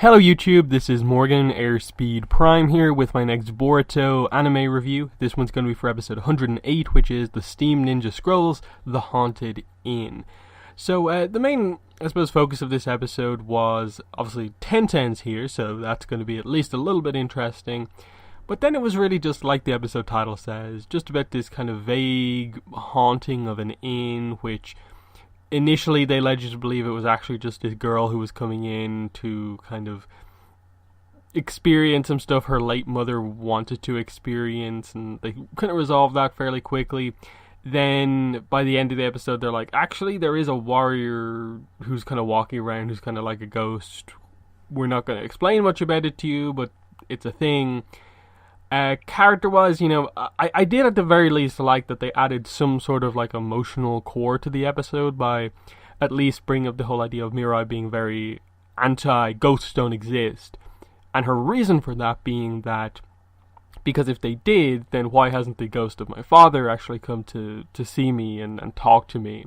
Hello YouTube, this is Morgan, Airspeed Prime here with my next Boruto anime review. This one's going to be for episode 108, which is the Steam Ninja Scrolls, The Haunted Inn. So the main, I suppose, focus of this episode was obviously Tenten's here, so that's going to be at least a little bit interesting. But then it was really just like the episode title says, just about this kind of vague haunting of an inn, which initially they led you to believe it was actually just this girl who was coming in to kind of experience some stuff her late mother wanted to experience, and they couldn't resolve that fairly quickly. Then by the end of the episode they're like, actually there is a warrior who's kind of walking around who's kind of like a ghost. We're not going to explain much about it to you, but it's a thing. Character-wise, I did at the very least like that they added some sort of like emotional core to the episode by at least bringing up the whole idea of Mirai being very anti-ghosts don't exist. And her reason for that being that, because if they did, then why hasn't the ghost of my father actually come to see me and talk to me?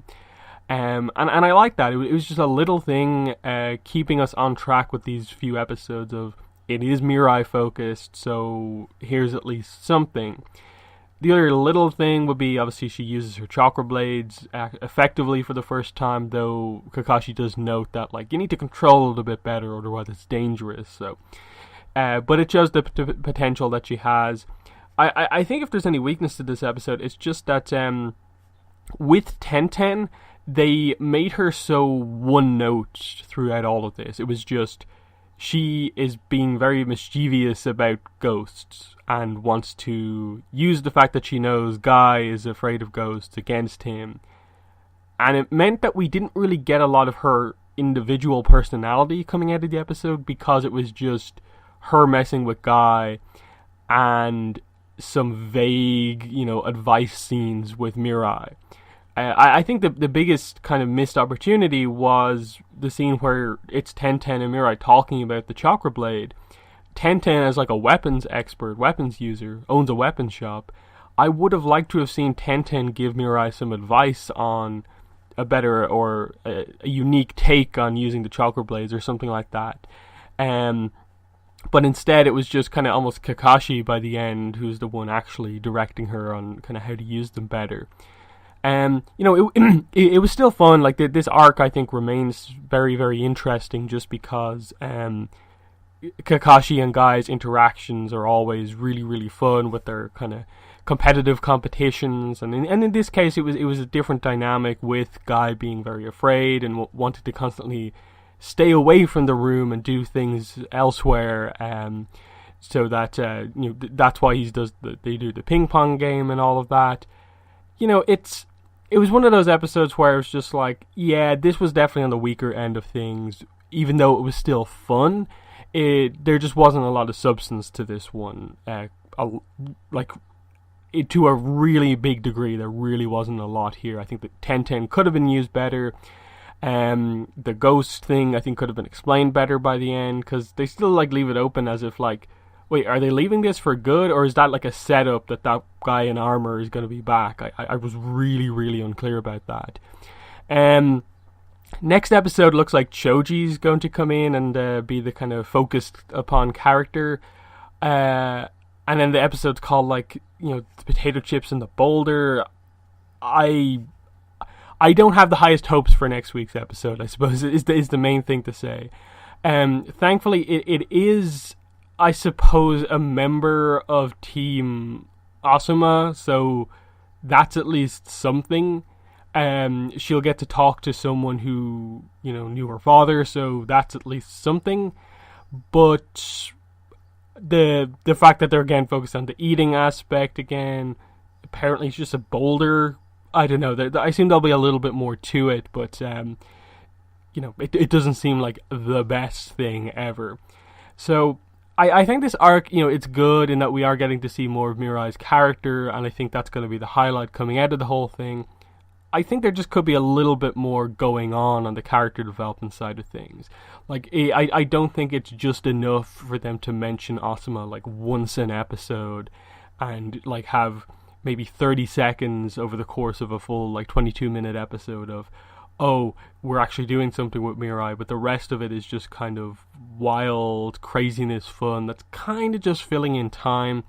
And I like that. It was just a little thing keeping us on track with these few episodes of it is Mirai focused, so here's at least something. The other little thing would be, obviously, she uses her chakra blades effectively for the first time, though Kakashi does note that, like, you need to control it a bit better, otherwise it's dangerous. So, but it shows the potential that she has. I think if there's any weakness to this episode, it's just that with Tenten, they made her so one-note throughout all of this. It was just, she is being very mischievous about ghosts and wants to use the fact that she knows Guy is afraid of ghosts against him. And it meant that we didn't really get a lot of her individual personality coming out of the episode, because it was just her messing with Guy and some vague, advice scenes with Mirai. I think the biggest kind of missed opportunity was the scene where it's Tenten and Mirai talking about the chakra blade. Tenten, as like a weapons expert, weapons user, owns a weapons shop. I would have liked to have seen Tenten give Mirai some advice on a better or a unique take on using the chakra blades or something like that. But instead it was just kind of almost Kakashi by the end who's the one actually directing her on kind of how to use them better. It was still fun. Like this arc, I think, remains very, very interesting, just because Kakashi and Guy's interactions are always really, really fun with their kind of competitive competitions, and in this case, it was a different dynamic, with Guy being very afraid and wanted to constantly stay away from the room and do things elsewhere. So that that's why they do the ping pong game and all of that. It was one of those episodes where it was just like, yeah, this was definitely on the weaker end of things, even though it was still fun. There just wasn't a lot of substance to this one. To a really big degree, there really wasn't a lot here. I think that Tenten could have been used better. The ghost thing, I think, could have been explained better by the end, because they still leave it open as if wait, are they leaving this for good, or is that like a setup that guy in armor is going to be back? I was really, really unclear about that. Next episode looks like Choji's going to come in and be the kind of focused upon character. And then the episode's called the potato chips and the boulder. I don't have the highest hopes for next week's episode, I suppose, is the main thing to say. Thankfully, it is, I suppose, a member of Team Asuma, so that's at least something. She'll get to talk to someone who, knew her father, so that's at least something. But the fact that they're again focused on the eating aspect again, apparently it's just a boulder. I don't know. I assume there'll be a little bit more to it, but it doesn't seem like the best thing ever. So I think this arc, it's good in that we are getting to see more of Mirai's character, and I think that's going to be the highlight coming out of the whole thing. I think there just could be a little bit more going on the character development side of things. I don't think it's just enough for them to mention Asuma once an episode and have maybe 30 seconds over the course of a full 22-minute episode of, oh, we're actually doing something with Mirai, but the rest of it is just kind of wild craziness fun that's kind of just filling in time,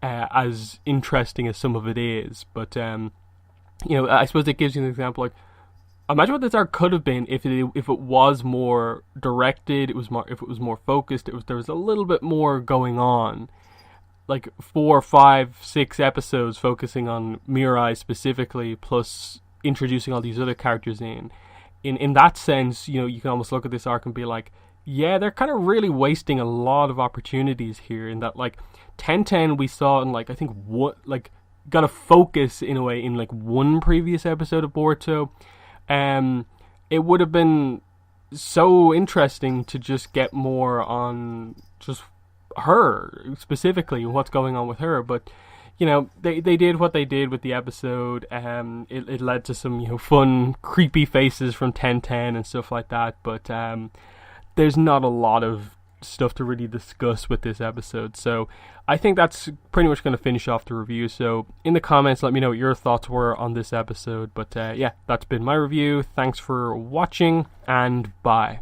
as interesting as some of it is. But I suppose it gives you an example. Like, imagine what this arc could have been if it was more directed. It was more if it was more focused. There was a little bit more going on. Like 4, 5, 6 episodes focusing on Mirai specifically, plus introducing all these other characters in. In that sense, you can almost look at this arc and be like, yeah, they're kind of really wasting a lot of opportunities here. In that, like, 1010 we saw in, like, I think what, like, got a focus in a way in like one previous episode of Boruto. It would have been so interesting to just get more on just her specifically and what's going on with her, but they did what they did with the episode. It led to some fun creepy faces from 1010 and stuff like that, but there's not a lot of stuff to really discuss with this episode. So I think that's pretty much going to finish off the review. So in the comments, let me know what your thoughts were on this episode. But yeah, that's been my review. Thanks for watching, and bye.